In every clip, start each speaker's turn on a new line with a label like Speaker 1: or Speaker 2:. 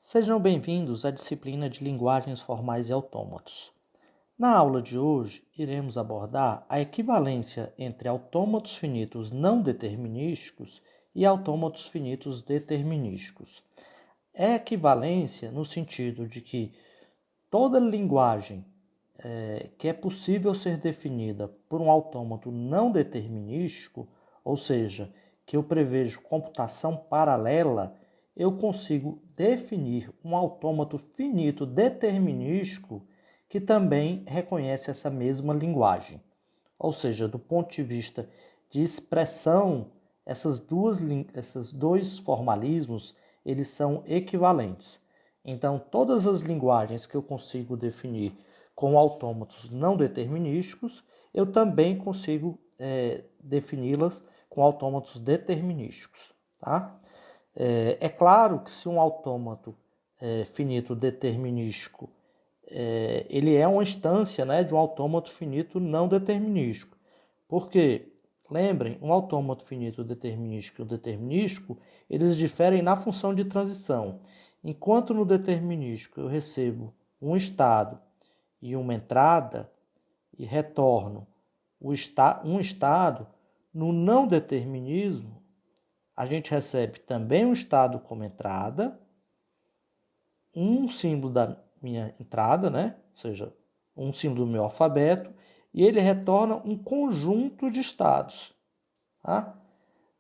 Speaker 1: Sejam bem-vindos à disciplina de Linguagens Formais e Autômatos. Na aula de hoje, iremos abordar a equivalência entre autômatos finitos não determinísticos e autômatos finitos determinísticos. É equivalência no sentido de que toda linguagem que é possível ser definida por um autômato não determinístico, ou seja, que eu prevejo computação paralela, eu consigo definir um autômato finito determinístico que também reconhece essa mesma linguagem. Ou seja, do ponto de vista de expressão, esses dois formalismos, eles são equivalentes. Então, todas as linguagens que eu consigo definir com autômatos não determinísticos, eu também consigo defini-las com autômatos determinísticos. Tá? É claro que se um autômato finito determinístico ele é uma instância, né, de um autômato finito não determinístico. Porque, lembrem, um autômato finito determinístico e o determinístico, eles diferem na função de transição. Enquanto no determinístico eu recebo um estado e uma entrada e retorno um estado, no não determinismo a gente recebe também um estado como entrada, um símbolo da minha entrada, né? Ou seja, um símbolo do meu alfabeto, e ele retorna um conjunto de estados. Tá?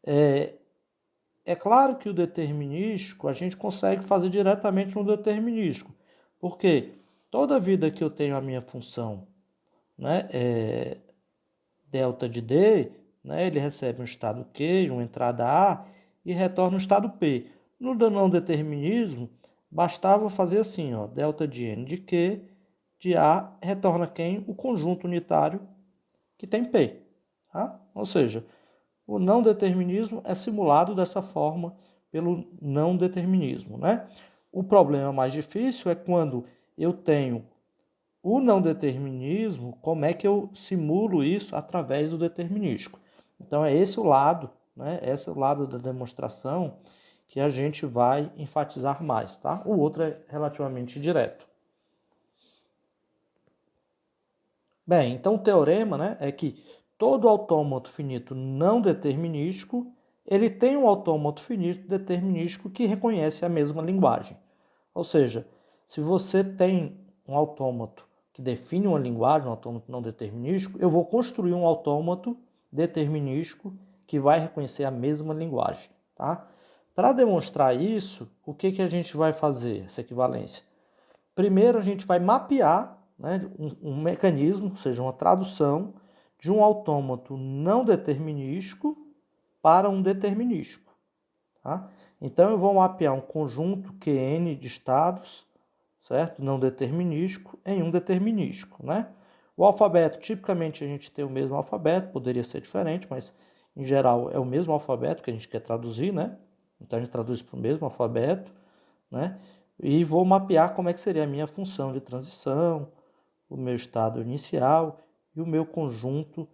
Speaker 1: É claro que o determinístico a gente consegue fazer diretamente no determinístico, porque toda vida que eu tenho a minha função, né, delta de D, né, ele recebe um estado Q, uma entrada A, e retorna um estado P. No não determinismo, bastava fazer assim, ó, delta de N de Q, de A, retorna quem? O conjunto unitário que tem P. Tá? Ou seja, o não determinismo é simulado dessa forma pelo não determinismo. Né? O problema mais difícil é quando eu tenho o não determinismo, como é que eu simulo isso através do determinístico? Então é esse o lado, né? Esse é o lado da demonstração que a gente vai enfatizar mais, tá? O outro é relativamente direto. Bem, então o teorema, né, é que todo autômato finito não determinístico, ele tem um autômato finito determinístico que reconhece a mesma linguagem. Ou seja, se você tem um autômato que define uma linguagem, um autômato não determinístico, eu vou construir um autômato determinístico que vai reconhecer a mesma linguagem. Tá? Para demonstrar isso, o que a gente vai fazer, essa equivalência? Primeiro, a gente vai mapear, né, um mecanismo, ou seja, uma tradução de um autômato não determinístico para um determinístico. Tá? Então, eu vou mapear um conjunto QN de estados, certo? Não determinístico, em um determinístico. Né? O alfabeto, tipicamente a gente tem o mesmo alfabeto, poderia ser diferente, mas em geral é o mesmo alfabeto que a gente quer traduzir, né? Então a gente traduz para o mesmo alfabeto, né? E vou mapear como é que seria a minha função de transição, o meu estado inicial e o meu conjunto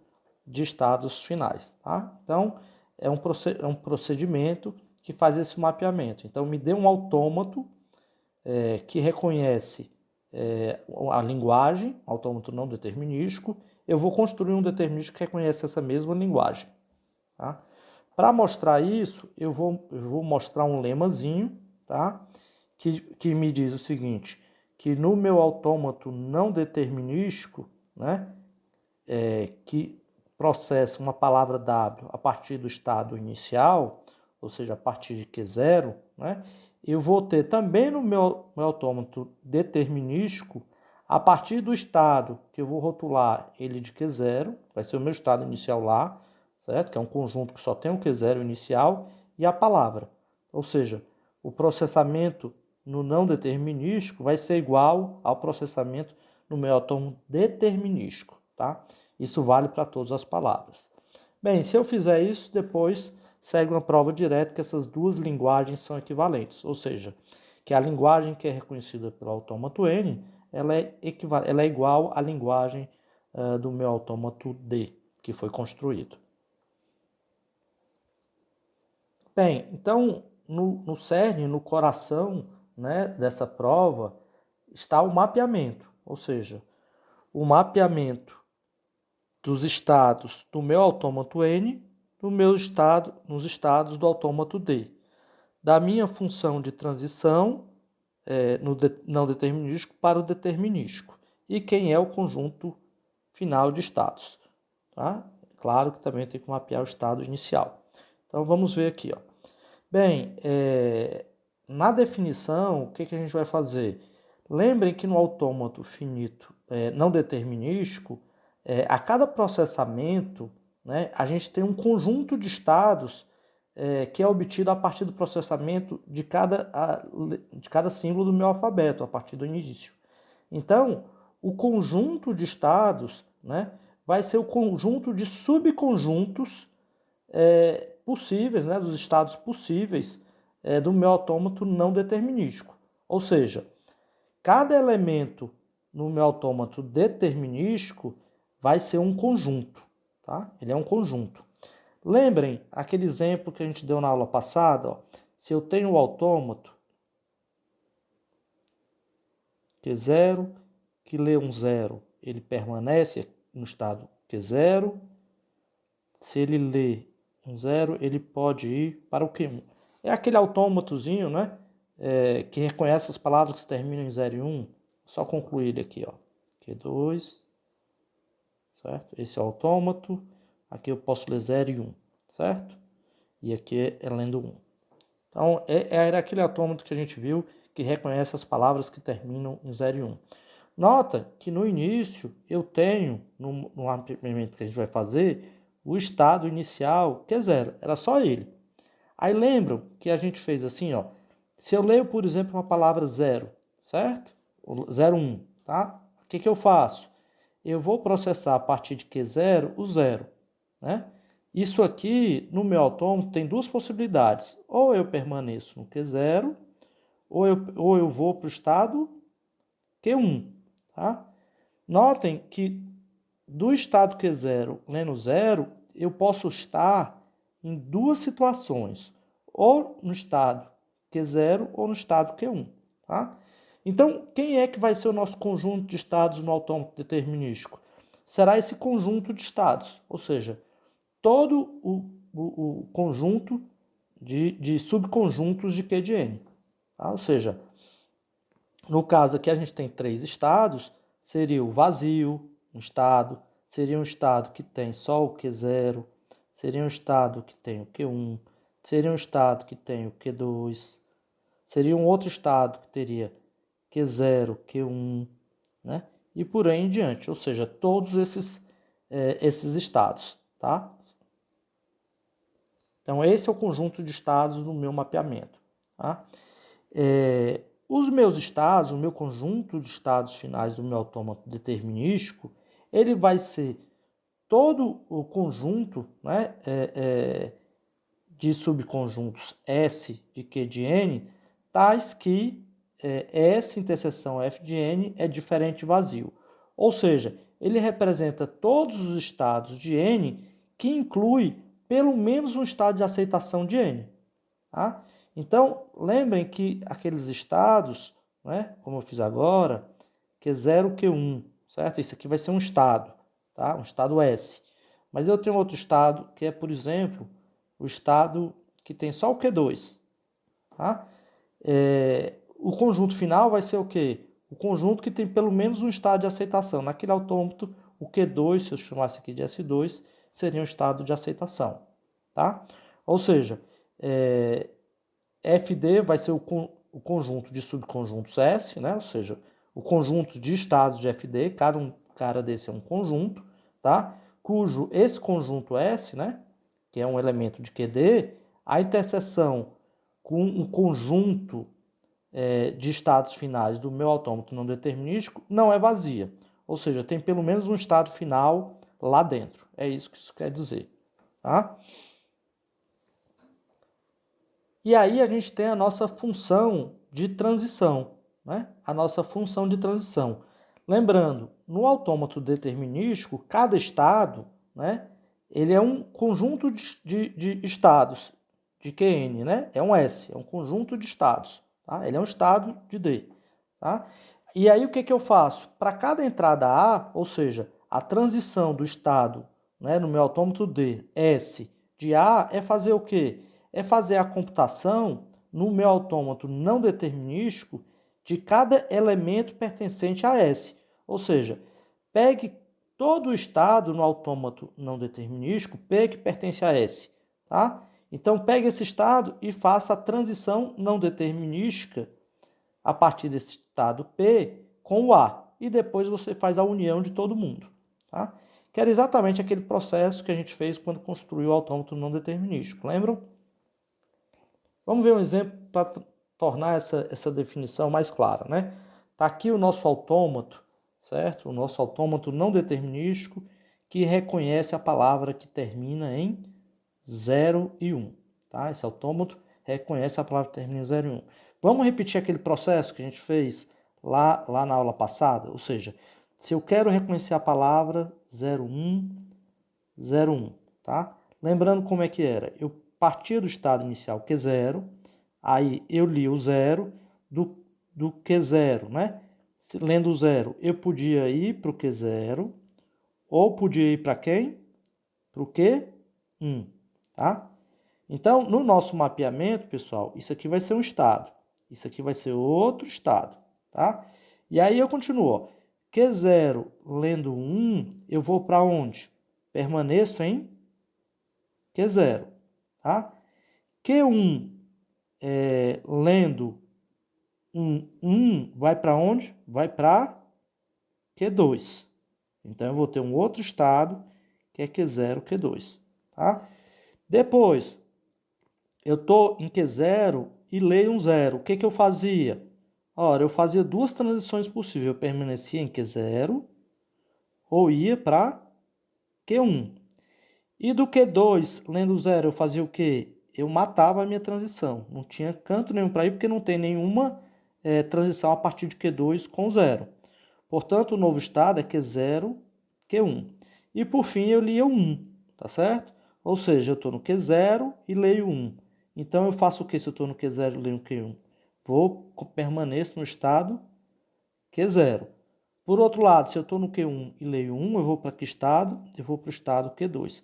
Speaker 1: de estados finais. Tá? Então, é um procedimento que faz esse mapeamento. Então, me dê um autômato que reconhece a linguagem, autômato não determinístico, eu vou construir um determinístico que reconhece essa mesma linguagem. Tá? Para mostrar isso, eu vou mostrar um lemazinho, tá? que me diz o seguinte, que no meu autômato não determinístico, né, que processa uma palavra W a partir do estado inicial, ou seja, a partir de Q0, né, eu vou ter também no meu autômato determinístico, a partir do estado que eu vou rotular ele de Q0, vai ser o meu estado inicial lá, certo? Que é um conjunto que só tem um Q0 inicial e a palavra. Ou seja, o processamento no não determinístico vai ser igual ao processamento no meu autômato determinístico, tá? Isso vale para todas as palavras. Bem, se eu fizer isso, depois segue uma prova direta que essas duas linguagens são equivalentes, ou seja, que a linguagem que é reconhecida pelo autômato N, ela é igual à linguagem do meu autômato D, que foi construído. Bem, então, no cerne, no coração né, dessa prova está o mapeamento, ou seja, o mapeamento dos estados do meu autômato N nos estados do autômato D, da minha função de transição no não determinístico para o determinístico, e quem é o conjunto final de estados. Tá? Claro que também tem que mapear o estado inicial. Então vamos ver aqui. Ó. Bem, na definição, o que a gente vai fazer? Lembrem que no autômato finito não determinístico, a cada processamento, né, a gente tem um conjunto de estados que é obtido a partir do processamento de cada símbolo do meu alfabeto, a partir do início. Então, o conjunto de estados, né, vai ser o conjunto de subconjuntos possíveis, né, dos estados possíveis do meu autômato não determinístico. Ou seja, cada elemento no meu autômato determinístico vai ser um conjunto, tá? Ele é um conjunto. Lembrem aquele exemplo que a gente deu na aula passada, ó, se eu tenho o autômato Q0, que lê um zero, ele permanece no estado Q0. Se ele lê um zero, ele pode ir para o Q1. É aquele autômatozinho, né? Que reconhece as palavras que terminam em 0 e 1. Só concluir ele aqui, ó. Q2, certo? Esse é o autômato. Aqui eu posso ler 0 e 1, certo? E aqui é lendo 1. Então, era aquele autômato que a gente viu que reconhece as palavras que terminam em 0 e 1. Nota que no início eu tenho, no mapeamento que a gente vai fazer, o estado inicial, que é 0. Era só ele. Aí lembram que a gente fez assim, ó. Se eu leio, por exemplo, uma palavra 0, certo? 0, 1, tá? O que eu faço? Eu vou processar a partir de Q0 o 0, né? Isso aqui, no meu autômato, tem duas possibilidades. Ou eu permaneço no Q0, ou eu vou para o estado Q1, tá? Notem que do estado Q0 lendo 0, eu posso estar em duas situações, ou no estado Q0 ou no estado Q1, tá? Então, quem é que vai ser o nosso conjunto de estados no autômato determinístico? Será esse conjunto de estados, ou seja, todo o conjunto de subconjuntos de Q de N. Tá? Ou seja, no caso aqui a gente tem 3 estados, seria o vazio, um estado, seria um estado que tem só o Q0, seria um estado que tem o Q1, seria um estado que tem o Q2, seria um outro estado que teria Q0, Q1, né? E por aí em diante, ou seja, todos esses estados, tá? Então esse é o conjunto de estados do meu mapeamento, tá? Os meus estados, o meu conjunto de estados finais do meu autômato determinístico, ele vai ser todo o conjunto, né, de subconjuntos S de Q de N, tais que S interseção F de N é diferente vazio. Ou seja, ele representa todos os estados de N que inclui pelo menos um estado de aceitação de N. Tá? Então, lembrem que aqueles estados, né, como eu fiz agora, Q0, Q1, certo? Isso aqui vai ser um estado, tá? Um estado S. Mas eu tenho outro estado que é, por exemplo, o estado que tem só o Q2, tá? O conjunto final vai ser o quê? O conjunto que tem pelo menos um estado de aceitação. Naquele autômato, o Q2, se eu chamasse aqui de S2, seria um estado de aceitação, tá? Ou seja, FD vai ser o conjunto de subconjuntos S, né? Ou seja, o conjunto de estados de FD, cada desse é um conjunto, tá? Cujo esse conjunto S, né, que é um elemento de QD, a interseção com um conjunto de estados finais do meu autômato não determinístico não é vazia. Ou seja, tem pelo menos um estado final lá dentro. É isso que isso quer dizer, tá? E aí a gente tem a nossa função de transição, né? A nossa função de transição. Lembrando, no autômato determinístico, cada estado, né, ele é um conjunto de estados de Qn, né? É um S, é um conjunto de estados, tá? Ele é um estado de D, tá? E aí o que eu faço? Para cada entrada A, ou seja, a transição do estado, né, no meu autômato D, S, de A, é fazer o quê? É fazer a computação no meu autômato não determinístico de cada elemento pertencente a S. Ou seja, pegue todo o estado no autômato não determinístico, P que pertence a S, tá? Então pegue esse estado e faça a transição não determinística a partir desse estado P com o A. E depois você faz a união de todo mundo, tá? Que era exatamente aquele processo que a gente fez quando construiu o autômato não determinístico, lembram? Vamos ver um exemplo para tornar essa definição mais clara, né? Está aqui o nosso autômato, certo? O nosso autômato não determinístico que reconhece a palavra que termina em 0 e 1, tá? Esse autômato reconhece a palavra que termina em 0 e 1. Vamos repetir aquele processo que a gente fez lá na aula passada? Ou seja, se eu quero reconhecer a palavra 01, 01, tá? Lembrando como é que era. Eu partia do estado inicial Q0, aí eu li o 0 do Q0, né? Lendo o 0, eu podia ir para o Q0, ou podia ir para quem? Para o Q1, tá? Então, no nosso mapeamento, pessoal, isso aqui vai ser um estado. Isso aqui vai ser outro estado, tá? E aí eu continuo. Q0 lendo 1, eu vou para onde? Permaneço em Q0, tá? Q1 lendo 1 vai para onde? Vai para Q2. Então eu vou ter um outro estado que é Q0, Q2, tá? Depois, eu estou em Q0 e leio um 0. O que eu fazia? Ora, eu fazia duas transições possíveis. Eu permanecia em Q0 ou ia para Q1. E do Q2, lendo 0, eu fazia o quê? Eu matava a minha transição. Não tinha canto nenhum para ir, porque não tem nenhuma transição a partir de Q2 com 0. Portanto, o novo estado é Q0, Q1. E por fim, eu lia o 1, tá certo? Ou seja, eu estou no Q0 e leio 1. Então, eu faço o que se eu estou no Q0 e leio o Q1? Permaneço no estado Q0. Por outro lado, se eu estou no Q1 e leio 1, eu vou para que estado? Eu vou para o estado Q2.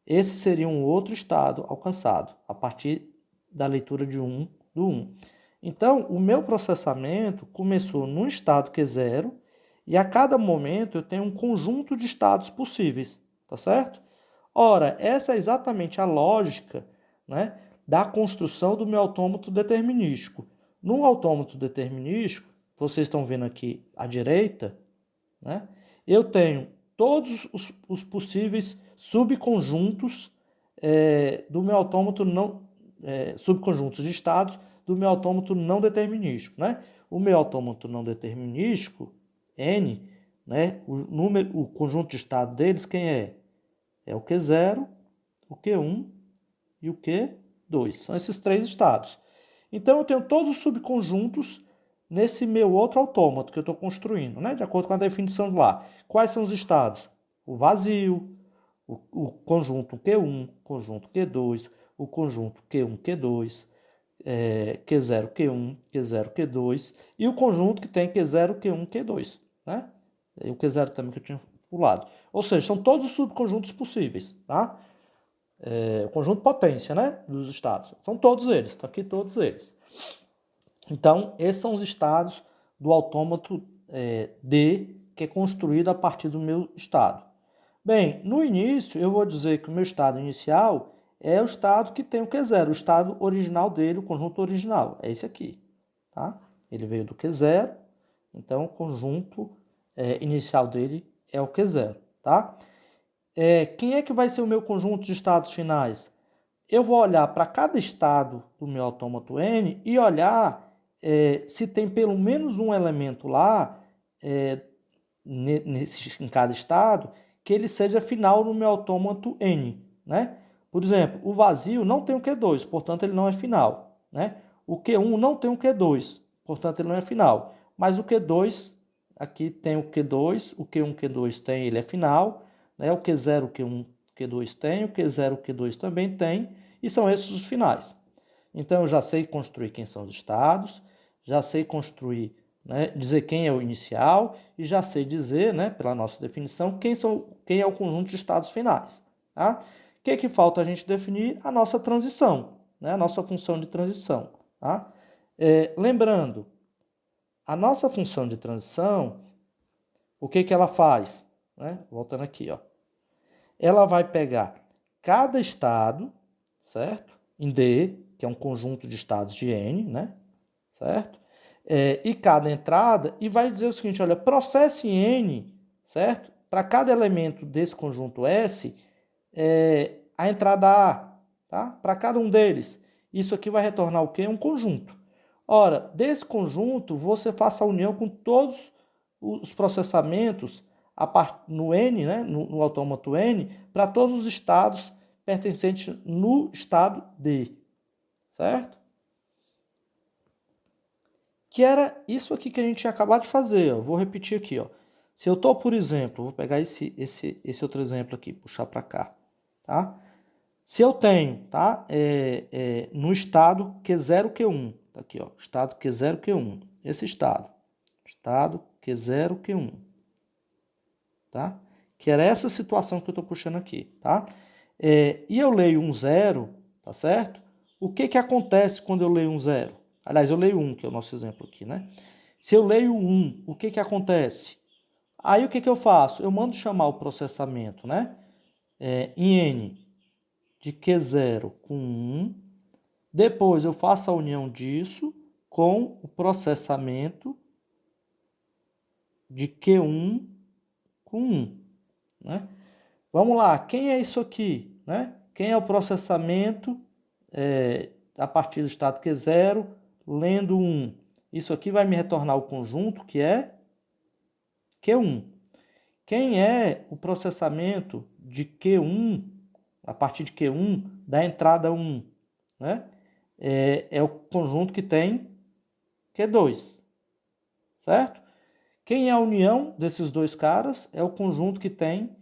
Speaker 1: Esse seria um outro estado alcançado a partir da leitura de 1 do 1. Então, o meu processamento começou no estado Q0 e a cada momento eu tenho um conjunto de estados possíveis, tá certo? Ora, essa é exatamente a lógica, né, da construção do meu autômato determinístico. No autômato determinístico, vocês estão vendo aqui à direita, né, eu tenho todos os possíveis subconjuntos do meu autômato não subconjuntos de estados do meu autômato não determinístico, né? O meu autômato não determinístico N, né? O conjunto de estado deles quem é? É o Q0, o Q1 e o Q2. São esses três estados. Então eu tenho todos os subconjuntos nesse meu outro autômato que eu estou construindo, né? De acordo com a definição de lá. Quais são os estados? O vazio, o conjunto Q1, conjunto Q2, o conjunto Q1, Q2, Q0, Q1, Q0, Q2 e o conjunto que tem Q0, Q1, Q2, né? E o Q0 também que eu tinha pulado. Ou seja, são todos os subconjuntos possíveis, tá? O conjunto potência, né? Dos estados. São todos eles, estão aqui todos eles. Então, esses são os estados do autômato D, que é construído a partir do meu estado. Bem, no início eu vou dizer que o meu estado inicial é o estado que tem o Q0, o estado original dele, o conjunto original, é esse aqui, tá? Ele veio do Q0, então o conjunto inicial dele é o Q0, tá? Quem é que vai ser o meu conjunto de estados finais? Eu vou olhar para cada estado do meu autômato N e olhar se tem pelo menos um elemento lá, em cada estado, que ele seja final no meu autômato N, né? Por exemplo, o vazio não tem o Q2, portanto ele não é final, né? O Q1 não tem o Q2, portanto ele não é final. Mas o Q2, aqui tem o Q2, o Q1, Q2 tem, ele é final, né? O Q0, Q1, Q2 tem, o Q0, Q2 também tem, e são esses os finais. Então eu já sei construir quem são os estados, já sei construir, né, dizer quem é o inicial e já sei dizer, né, pela nossa definição, quem é o conjunto de estados finais. Tá? O que falta a gente definir? A nossa transição, né, a nossa função de transição. Tá? Lembrando, a nossa função de transição, o que ela faz? Né? Voltando aqui, ó. Ela vai pegar cada estado, certo? Em D, que é um conjunto de estados de N, né? Certo? E cada entrada, e vai dizer o seguinte, olha, processe N, certo? Para cada elemento desse conjunto S, a entrada A, tá? Para cada um deles. Isso aqui vai retornar o quê? Um conjunto. Ora, desse conjunto, você faça a união com todos os processamentos no N, né, no autômato N, para todos os estados pertencentes no estado D, certo? Que era isso aqui que a gente tinha acabado de fazer, ó. Vou repetir aqui, ó. Se eu estou, por exemplo, vou pegar esse outro exemplo aqui, puxar para cá, tá? Se eu tenho, tá, no estado Q0, Q1, tá aqui, ó, estado Q0, Q1, esse estado Q0, Q1, tá? Que era essa situação que eu estou puxando aqui, tá? E eu leio um zero, tá certo? O que acontece quando eu leio um zero? Aliás, eu leio 1, que é o nosso exemplo aqui, né? Se eu leio 1, o que acontece? Aí o que eu faço? Eu mando chamar o processamento, né? Em N de Q0 com 1. Depois eu faço a união disso com o processamento de Q1 com 1, né? Vamos lá, quem é isso aqui, né? Quem é o processamento a partir do estado Q0, lendo 1? Isso aqui vai me retornar o conjunto que é Q1. Quem é o processamento de Q1, a partir de Q1, da entrada 1? Né? É o conjunto que tem Q2, certo? Quem é a união desses dois caras? É o conjunto que tem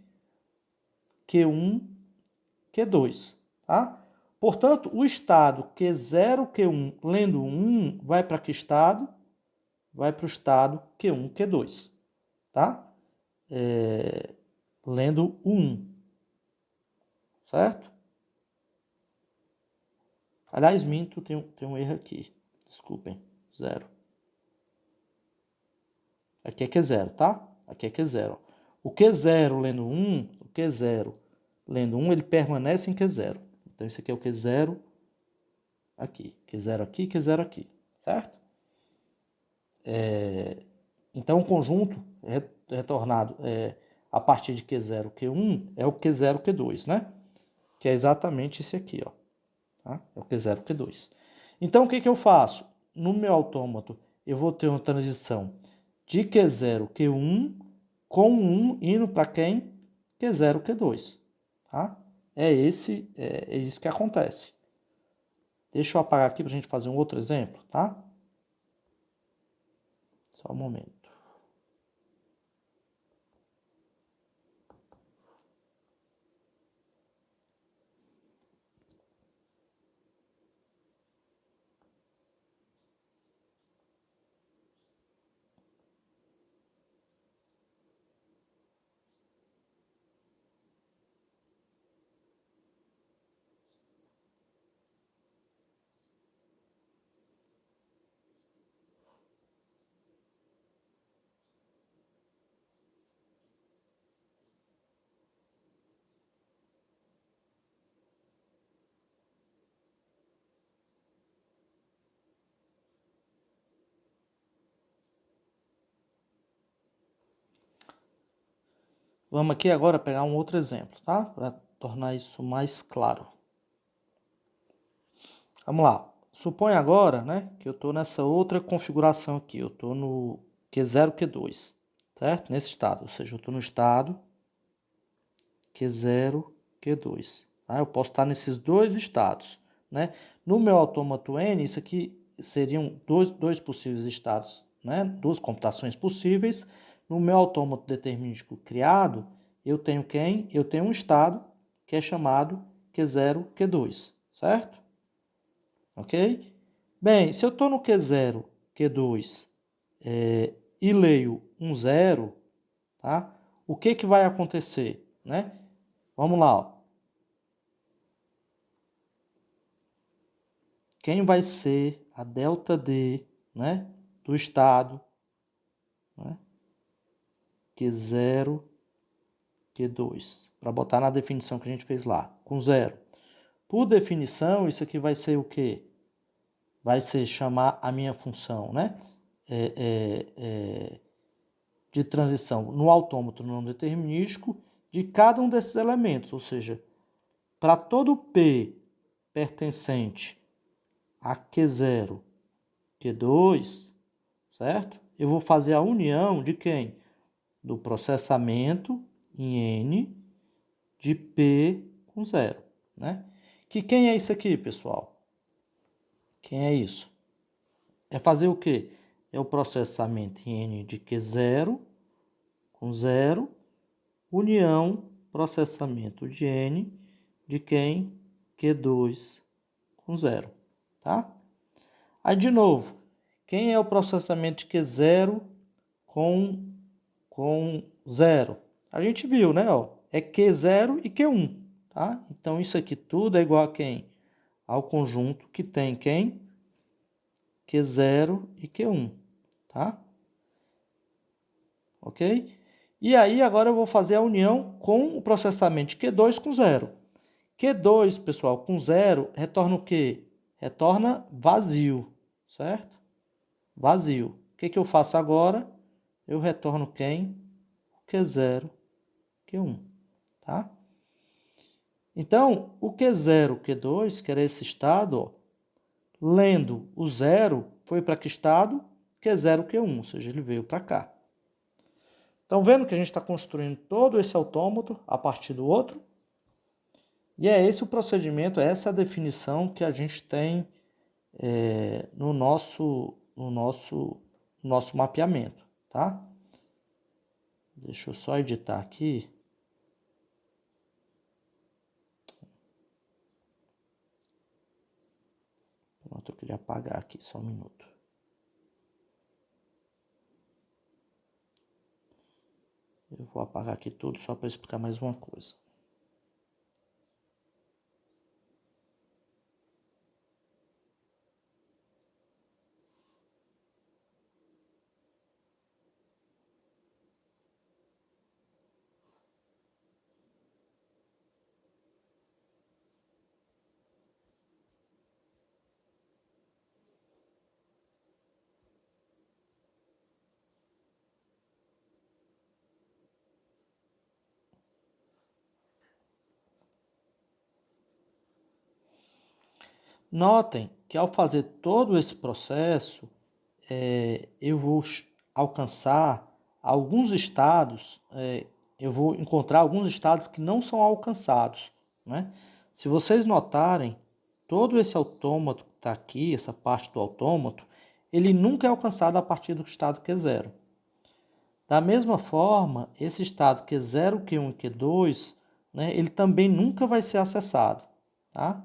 Speaker 1: Q1, Q2, tá? Portanto, o estado Q0, Q1, lendo 1, vai para que estado? Vai para o estado Q1, Q2, tá? Lendo 1, certo? Aliás, minto, tem um erro aqui. Desculpem, 0. Aqui é Q0, tá? Aqui é Q0. O Q0 lendo 1, o Q0 lendo 1, ele permanece em Q0. Então, isso aqui é o Q0 aqui. Q0 aqui, Q0 aqui, certo? Então, o conjunto retornado a partir de Q0, Q1 é o Q0, Q2, né? Que é exatamente esse aqui, ó. Tá? É o Q0, Q2. Então, o que eu faço? No meu autômato, eu vou ter uma transição de Q0, Q1 com 1 indo para quem? Q0, Q2. Tá? É isso que acontece. Deixa eu apagar aqui para a gente fazer um outro exemplo, tá? Só um momento. Vamos aqui agora pegar um outro exemplo, tá? Para tornar isso mais claro. Vamos lá. Supõe agora, né, que eu estou nessa outra configuração aqui. Eu estou no Q0, Q2, certo? Nesse estado, ou seja, eu estou no estado Q0, Q2. Tá? Eu posso estar nesses dois estados, né? No meu autômato N, isso aqui seriam dois possíveis estados, né? Duas computações possíveis. No meu autômato determinístico criado, eu tenho quem? Eu tenho um estado que é chamado Q0, Q2, certo? Ok? Bem, se eu estou no Q0, Q2 e leio um 0, tá? O que vai acontecer, né? Vamos lá, ó. Quem vai ser a ΔD, né, do estado, né, Q0, Q2, para botar na definição que a gente fez lá, com 0. Por definição, isso aqui vai ser o quê? Vai ser chamar a minha função, né, de transição no autômato não determinístico de cada um desses elementos, ou seja, para todo P pertencente a Q0, Q2, certo? Eu vou fazer a união de quem? Do processamento em N de P com 0, né? Que quem é isso aqui, pessoal? Quem é isso? É fazer o quê? É o processamento em N de Q0 com 0, união processamento de N de quem? Q2 com 0, tá? Aí, de novo, quem é o processamento de Q0 com 0? A gente viu, né? Ó, é Q0 e Q1, tá? Então, isso aqui tudo é igual a quem? Ao conjunto que tem quem? Q0 e Q1, tá? Ok? E aí, agora eu vou fazer a união com o processamento de Q2 com 0. Q2, pessoal, com 0, retorna o quê? Retorna vazio, certo? Vazio. O que eu faço agora? Eu retorno quem? Q0, Q1, tá? Então, o Q0, Q2, que era esse estado, ó, lendo o 0, foi para que estado? Q0, Q1, ou seja, ele veio para cá. Estão vendo que a gente está construindo todo esse autômato a partir do outro? E é esse o procedimento, essa é a definição que a gente tem no nosso mapeamento, tá? Deixa eu só editar aqui. Pronto, eu queria apagar aqui, só um minuto. Eu vou apagar aqui tudo só para explicar mais uma coisa. Notem que ao fazer todo esse processo, eu vou alcançar alguns estados, eu vou encontrar alguns estados que não são alcançados, né? Se vocês notarem, todo esse autômato que está aqui, essa parte do autômato, ele nunca é alcançado a partir do estado Q0. Da mesma forma, esse estado Q0, Q1 e Q2, né, ele também nunca vai ser acessado, tá?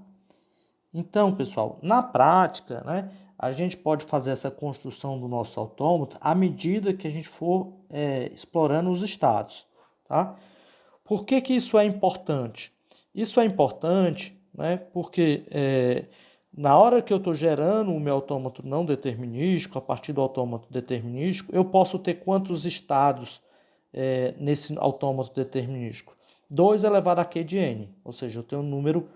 Speaker 1: Então, pessoal, na prática, né, a gente pode fazer essa construção do nosso autômato à medida que a gente for explorando os estados, tá? Por que isso é importante? Isso é importante, né, porque na hora que eu estou gerando o meu autômato não determinístico, a partir do autômato determinístico, eu posso ter quantos estados nesse autômato determinístico? 2 elevado a q de n, ou seja, eu tenho um número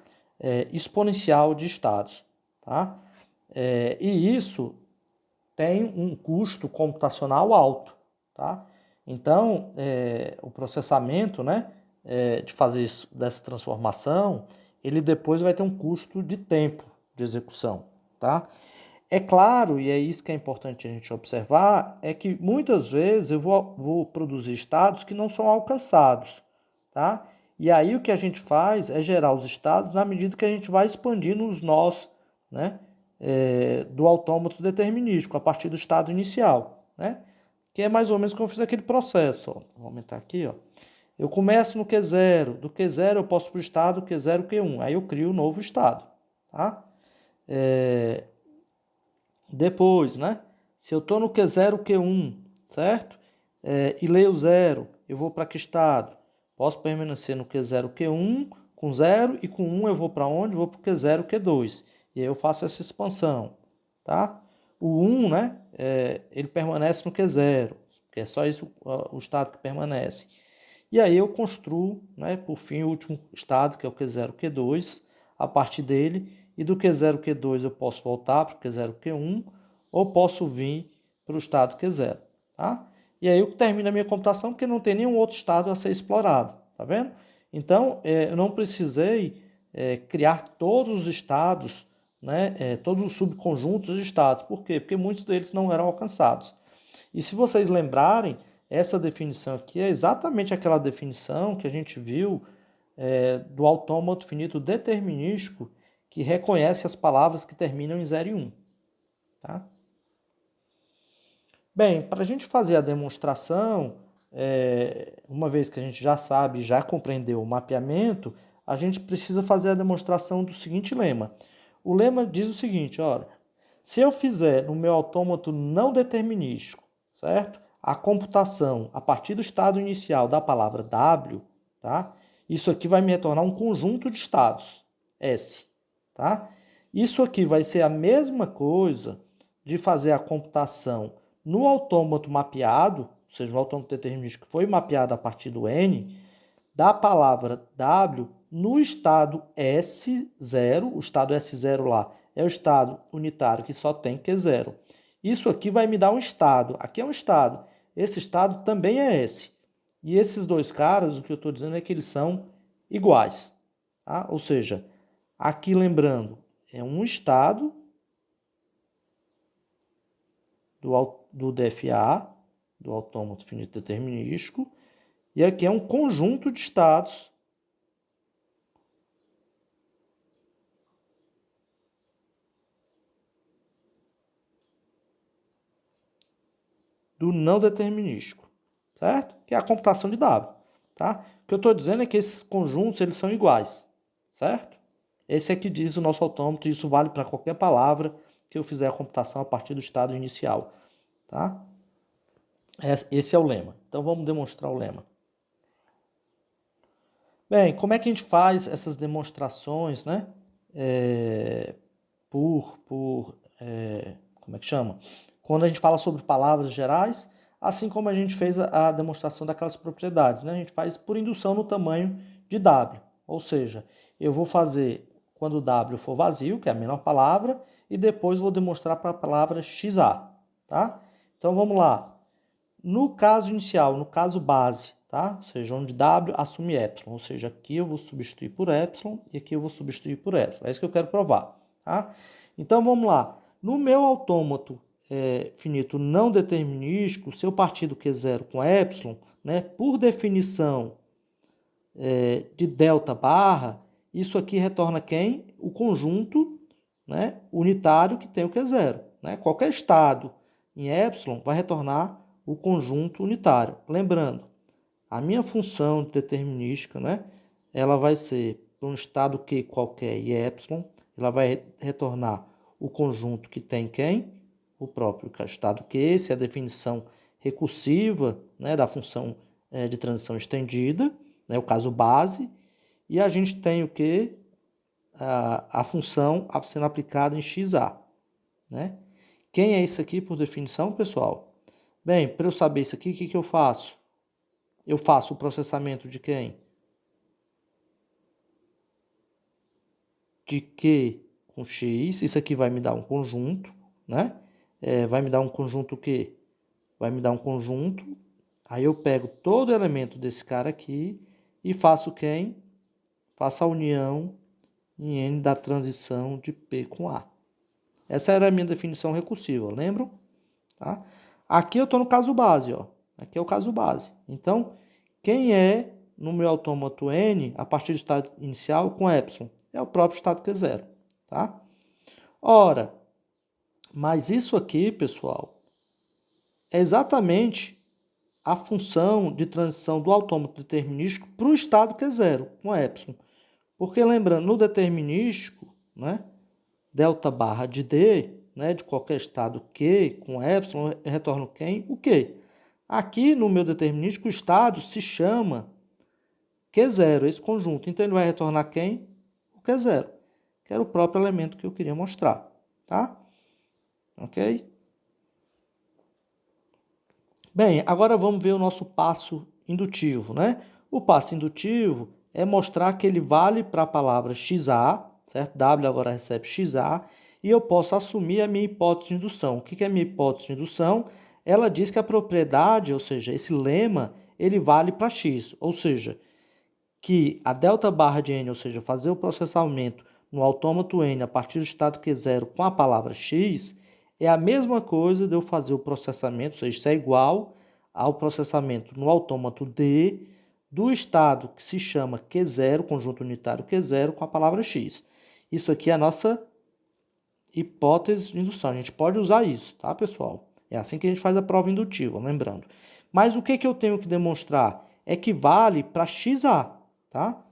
Speaker 1: exponencial de estados, tá? E isso tem um custo computacional alto, tá? Então, o processamento, né, de fazer isso, dessa transformação, ele depois vai ter um custo de tempo de execução, tá? É claro, e é isso que é importante a gente observar, é que muitas vezes eu vou produzir estados que não são alcançados, tá? E aí o que a gente faz é gerar os estados na medida que a gente vai expandindo os nós, né, do autômato determinístico, a partir do estado inicial, né? Que é mais ou menos como eu fiz aquele processo, ó. Vou aumentar aqui, ó. Eu começo no Q0, do Q0 eu posso para o estado Q0, Q1, aí eu crio um novo estado, tá? Depois, né? Se eu estou no Q0, Q1, certo? E leio 0, eu vou para que estado? Posso permanecer no Q0, Q1, com 0, e com 1 eu vou para onde? Vou para o Q0, Q2. E aí eu faço essa expansão, tá? O 1, né, ele permanece no Q0, que é só isso o estado que permanece. E aí eu construo, né, por fim, o último estado, que é o Q0, Q2, a partir dele, e do Q0, Q2 eu posso voltar para o Q0, Q1, ou posso vir para o estado Q0, tá? E aí eu termino a minha computação, porque não tem nenhum outro estado a ser explorado, tá vendo? Então, eu não precisei criar todos os estados, né, todos os subconjuntos de estados. Por quê? Porque muitos deles não eram alcançados. E se vocês lembrarem, essa definição aqui é exatamente aquela definição que a gente viu do autômato finito determinístico, que reconhece as palavras que terminam em 0 e 1. Tá? Bem, para a gente fazer a demonstração, uma vez que a gente já sabe, já compreendeu o mapeamento, a gente precisa fazer a demonstração do seguinte lema. O lema diz o seguinte, olha, se eu fizer no meu autômato não determinístico, certo? A computação a partir do estado inicial da palavra W, tá? Isso aqui vai me retornar um conjunto de estados, S, tá? Isso aqui vai ser a mesma coisa de fazer a computação no autômato mapeado, ou seja, no autômato determinístico que foi mapeado a partir do N, da palavra W no estado S0, o estado S0 lá é o estado unitário que só tem Q0. Isso aqui vai me dar um estado, aqui é um estado, esse estado também é S. E esses dois caras, o que eu estou dizendo é que eles são iguais. Tá? Ou seja, aqui lembrando, é um estado do DFA, do autômato finito determinístico, e aqui é um conjunto de estados do não determinístico, certo? Que é a computação de W, tá? O que eu estou dizendo é que esses conjuntos eles são iguais, certo? Esse é que diz o nosso autômato, e isso vale para qualquer palavra que eu fizer a computação a partir do estado inicial, tá? Esse é o lema. Então vamos demonstrar o lema. Bem, como é que a gente faz essas demonstrações, né? Como é que chama? Quando a gente fala sobre palavras gerais, assim como a gente fez a demonstração daquelas propriedades, né? A gente faz por indução no tamanho de W. Ou seja, eu vou fazer quando W for vazio, que é a menor palavra, e depois vou demonstrar para a palavra XA, tá? Então vamos lá. No caso inicial, no caso base, tá? Ou seja, onde W assume epsilon, ou seja, aqui eu vou substituir por epsilon e aqui eu vou substituir por epsilon. É isso que eu quero provar, tá? Então vamos lá. No meu autômato finito não determinístico, se eu partir do Q0 com epsilon, né, por definição de delta barra, isso aqui retorna quem? O conjunto, né, unitário que tem o Q0. Né? Qualquer estado em epsilon vai retornar o conjunto unitário. Lembrando, a minha função determinística, né, ela vai ser para um estado Q qualquer e epsilon, ela vai retornar o conjunto que tem quem? O próprio estado Q, essa é a definição recursiva, né, da função de transição estendida, né, o caso base, e a gente tem o que? A função sendo aplicada em XA. Né? Quem é isso aqui por definição, pessoal? Bem, para eu saber isso aqui, o que eu faço? Eu faço o processamento de quem? De Q com X. Isso aqui vai me dar um conjunto, né? Vai me dar um conjunto Q. Vai me dar um conjunto. Aí eu pego todo elemento desse cara aqui e faço quem? Faço a união em N da transição de P com A. Essa era a minha definição recursiva, lembram? Tá? Aqui eu estou no caso base, ó. Aqui é o caso base. Então, quem é no meu autômato N a partir do estado inicial com epsilon? É o próprio estado Q0, tá? Ora, mas isso aqui, pessoal, é exatamente a função de transição do autômato determinístico para o estado Q0 com epsilon. Porque lembrando, no determinístico, né, delta barra de D, né, de qualquer estado Q, com epsilon, eu retorno quem? O Q. Aqui no meu determinístico, o estado se chama Q0, esse conjunto. Então, ele vai retornar quem? O Q0, que era o próprio elemento que eu queria mostrar, tá? Ok? Bem, agora vamos ver o nosso passo indutivo, né? O passo indutivo é mostrar que ele vale para a palavra XA, certo? W agora recebe XA, e eu posso assumir a minha hipótese de indução. O que é a minha hipótese de indução? Ela diz que a propriedade, ou seja, esse lema, ele vale para X, ou seja, que a delta barra de N, ou seja, fazer o processamento no autômato N a partir do estado Q0 com a palavra X, é a mesma coisa de eu fazer o processamento, ou seja, isso é igual ao processamento no autômato D do estado que se chama Q0, conjunto unitário Q0, com a palavra X. Isso aqui é a nossa hipótese de indução. A gente pode usar isso, tá, pessoal? É assim que a gente faz a prova indutiva, lembrando. Mas o que eu tenho que demonstrar? É que vale para XA, tá?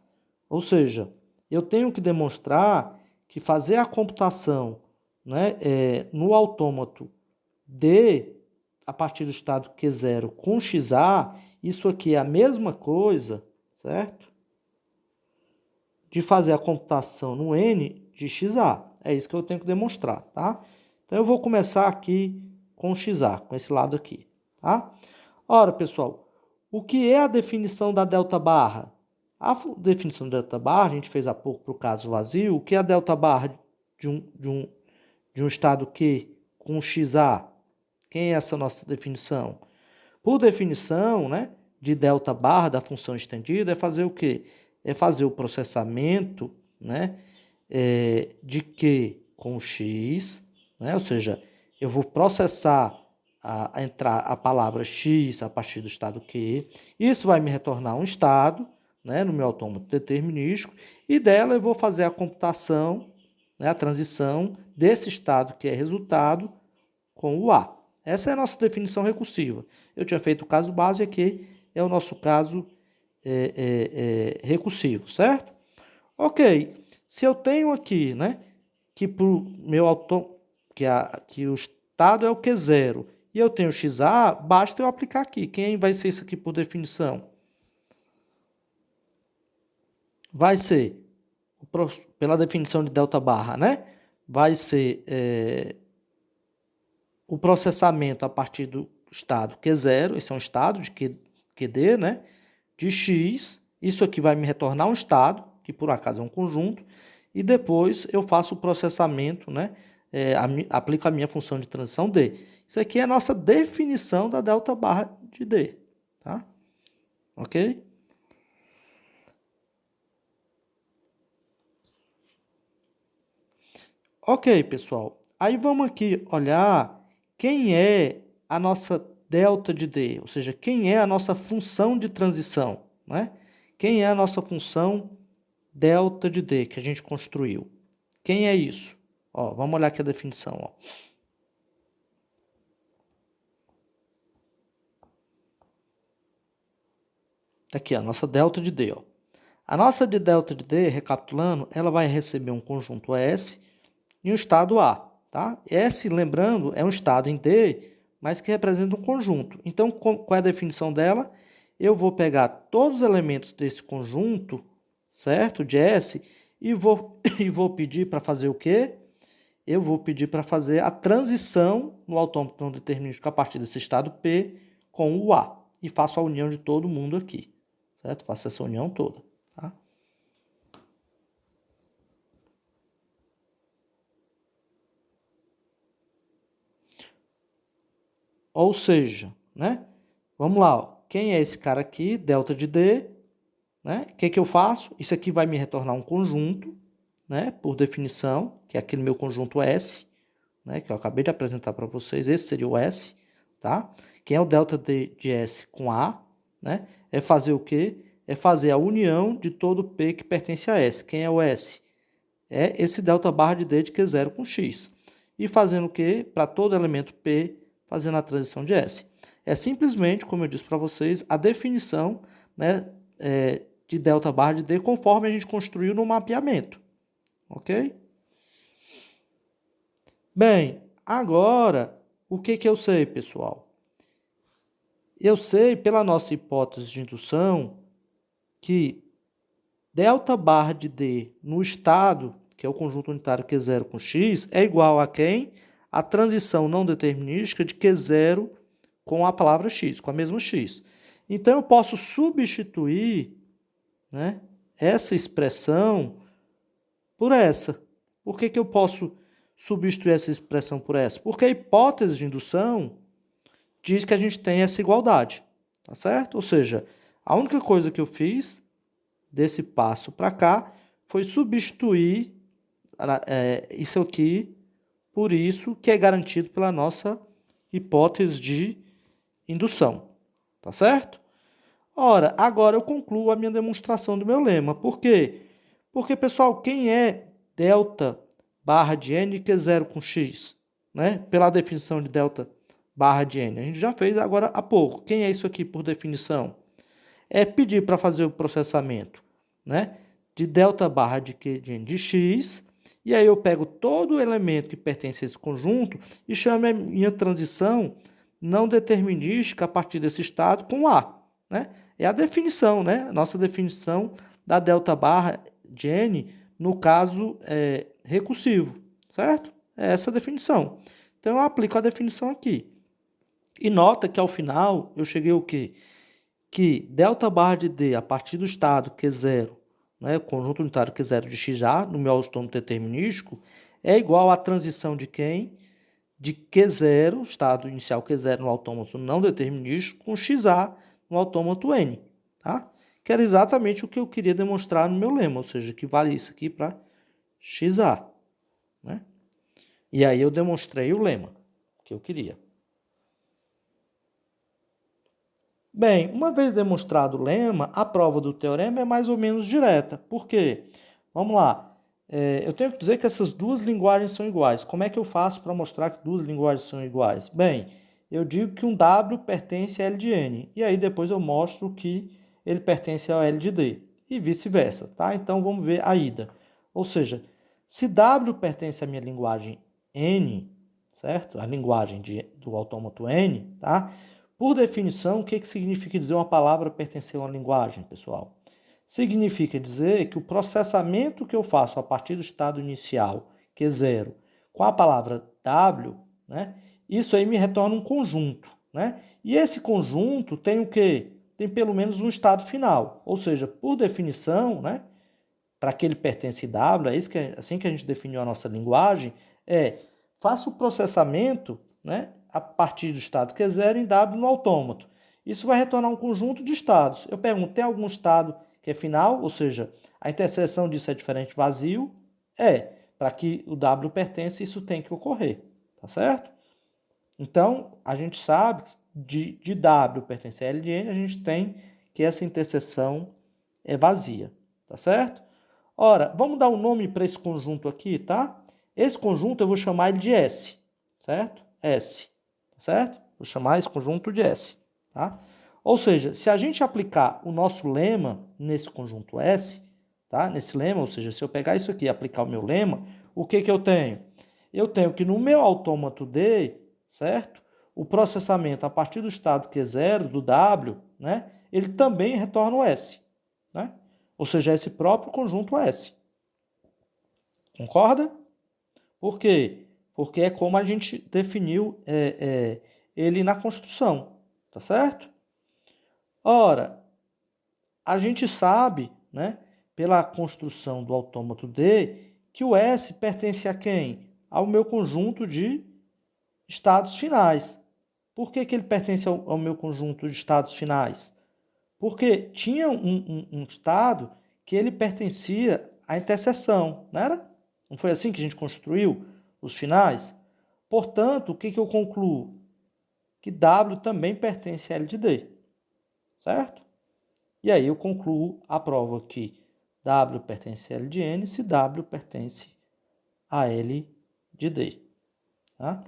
Speaker 1: Ou seja, eu tenho que demonstrar que fazer a computação, né, no autômato D, a partir do estado Q0 com XA, isso aqui é a mesma coisa, certo? De fazer a computação no N de XA. É isso que eu tenho que demonstrar, tá? Então, eu vou começar aqui com XA, com esse lado aqui, tá? Ora, pessoal, o que é a definição da delta barra? A definição da delta barra, a gente fez há pouco para o caso vazio. O que é a delta barra de um estado Q com XA? Quem é essa nossa definição? Por definição, né, de delta barra da função estendida, é fazer o quê? É fazer o processamento, né, de Q com X, né, ou seja, eu vou processar entrar a palavra X a partir do estado Q. Isso vai me retornar um estado, né, no meu autômato determinístico, e dela eu vou fazer a computação, né, a transição desse estado que é resultado com o A. Essa é a nossa definição recursiva. Eu tinha feito o caso base, aqui é o nosso caso recursivo, certo? Ok, se eu tenho aqui, né, que pro meu que o estado é o Q0 e eu tenho XA, basta eu aplicar aqui. Quem vai ser isso aqui por definição? Vai ser, pela definição de delta barra, né? Vai ser o processamento a partir do estado Q0, esse é um estado de QD, né? De X, isso aqui vai me retornar um estado, que por acaso é um conjunto, e depois eu faço o processamento, né? Aplico a minha função de transição D. Isso aqui é a nossa definição da delta barra de D, tá? Ok? Ok, pessoal. Aí vamos aqui olhar quem é a nossa delta de D, ou seja, quem é a nossa função de transição, né? Quem é a nossa função delta de D que a gente construiu? Quem é isso? Ó, vamos olhar aqui a definição. Ó. Tá aqui, a nossa delta de D. Ó. A nossa de delta de D, recapitulando, ela vai receber um conjunto S e um estado A. Tá? S, lembrando, é um estado em D, mas que representa um conjunto. Então, qual é a definição dela? Eu vou pegar todos os elementos desse conjunto, certo? De S, e vou pedir para fazer o quê? Eu vou pedir para fazer a transição no autômato não determinístico a partir desse estado P com o A. E faço a união de todo mundo aqui, certo? Faço essa união toda, tá? Ou seja, né? Vamos lá, ó. Quem é esse cara aqui? Delta de D, né? O que eu faço? Isso aqui vai me retornar um conjunto, né? Por definição, que é aquele meu conjunto S, né? Que eu acabei de apresentar para vocês. Esse seria o S, tá? Quem é o delta de S com A, né? É fazer o quê? É fazer a união de todo P que pertence a S. Quem é o S? É esse delta barra de D de Q0 com X. E fazendo o quê? Para todo elemento P, fazendo a transição de S. É simplesmente, como eu disse para vocês, a definição, né, de delta barra de D conforme a gente construiu no mapeamento. Ok? Bem, agora, o que eu sei, pessoal? Eu sei, pela nossa hipótese de indução, que delta barra de D no estado, que é o conjunto unitário Q0 com X, é igual a quem? A transição não determinística de Q0 com a palavra X, com a mesma X. Então, eu posso substituir, né, essa expressão por essa. Por que eu posso substituir essa expressão por essa? Porque a hipótese de indução diz que a gente tem essa igualdade, tá certo? Ou seja, a única coisa que eu fiz desse passo para cá foi substituir isso aqui por isso que é garantido pela nossa hipótese de indução, tá certo? Ora, agora eu concluo a minha demonstração do meu lema. Por quê? Porque, pessoal, quem é delta barra de n que é 0 com x? Né? Pela definição de delta barra de n. A gente já fez agora há pouco. Quem é isso aqui por definição? É pedir para fazer o processamento, né, de delta barra de q de n de x, e aí eu pego todo o elemento que pertence a esse conjunto e chamo a minha transição não determinística a partir desse estado com A, né? É a definição, né? A nossa definição da delta barra de n, no caso recursivo, certo? É essa a definição. Então eu aplico a definição aqui. E nota que ao final eu cheguei o quê? Que delta barra de D a partir do estado Q0, né, conjunto unitário Q0 de XA, no meu autômato determinístico, é igual à transição de quem? De Q0, estado inicial Q0 no autômato não determinístico, com XA no autômato N. Tá? Que era exatamente o que eu queria demonstrar no meu lema, ou seja, que vale isso aqui para XA. Né? E aí eu demonstrei o lema que eu queria. Bem, uma vez demonstrado o lema, a prova do teorema é mais ou menos direta. Por quê? Vamos lá. Eu tenho que dizer que essas duas linguagens são iguais. Como é que eu faço para mostrar que duas linguagens são iguais? Bem, eu digo que um W pertence a L de N. E aí depois eu mostro que ele pertence ao L de D. E vice-versa, tá? Então vamos ver a ida. Ou seja, se W pertence à minha linguagem N, certo? A linguagem do autômato N, tá? Por definição, o que significa dizer uma palavra pertencer a uma linguagem, pessoal? Significa dizer que o processamento que eu faço a partir do estado inicial, que é 0, com a palavra W, né, isso aí me retorna um conjunto. Né? E esse conjunto tem o quê? Tem pelo menos um estado final. Ou seja, por definição, né, para que ele pertence W, assim que a gente definiu a nossa linguagem, faça o processamento, né, a partir do estado que é 0 em W no autômato. Isso vai retornar um conjunto de estados. Eu pergunto, tem algum estado que é final? Ou seja, a interseção disso é diferente vazio? Para que o W pertence, isso tem que ocorrer. Tá certo? Então, a gente sabe que de W pertence a L de N, a gente tem que essa interseção é vazia. Tá certo? Ora, vamos dar um nome para esse conjunto aqui, tá? Esse conjunto eu vou chamar ele de S, certo? S, certo? Vou chamar esse conjunto de S, tá? Ou seja, se a gente aplicar o nosso lema nesse conjunto S, tá? Nesse lema, ou seja, se eu pegar isso aqui e aplicar o meu lema, o que eu tenho? Eu tenho que no meu autômato D, certo? O processamento a partir do estado Q0, do W, né? Ele também retorna o S, né? Ou seja, esse próprio conjunto S. Concorda? Por quê? Porque é como a gente definiu ele na construção, tá certo? Ora, a gente sabe, né, pela construção do autômato D, que o S pertence a quem? Ao meu conjunto de estados finais. Por que ele pertence ao meu conjunto de estados finais? Porque tinha um estado que ele pertencia à interseção, não era? Não foi assim que a gente construiu os finais? Portanto, o que eu concluo? Que W também pertence a L de D, certo? E aí eu concluo a prova que W pertence a L de N se W pertence a L de D. Tá?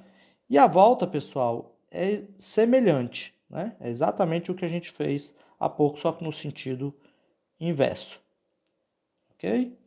Speaker 1: E a volta, pessoal, é semelhante, né? É exatamente o que a gente fez há pouco, só que no sentido inverso. Ok?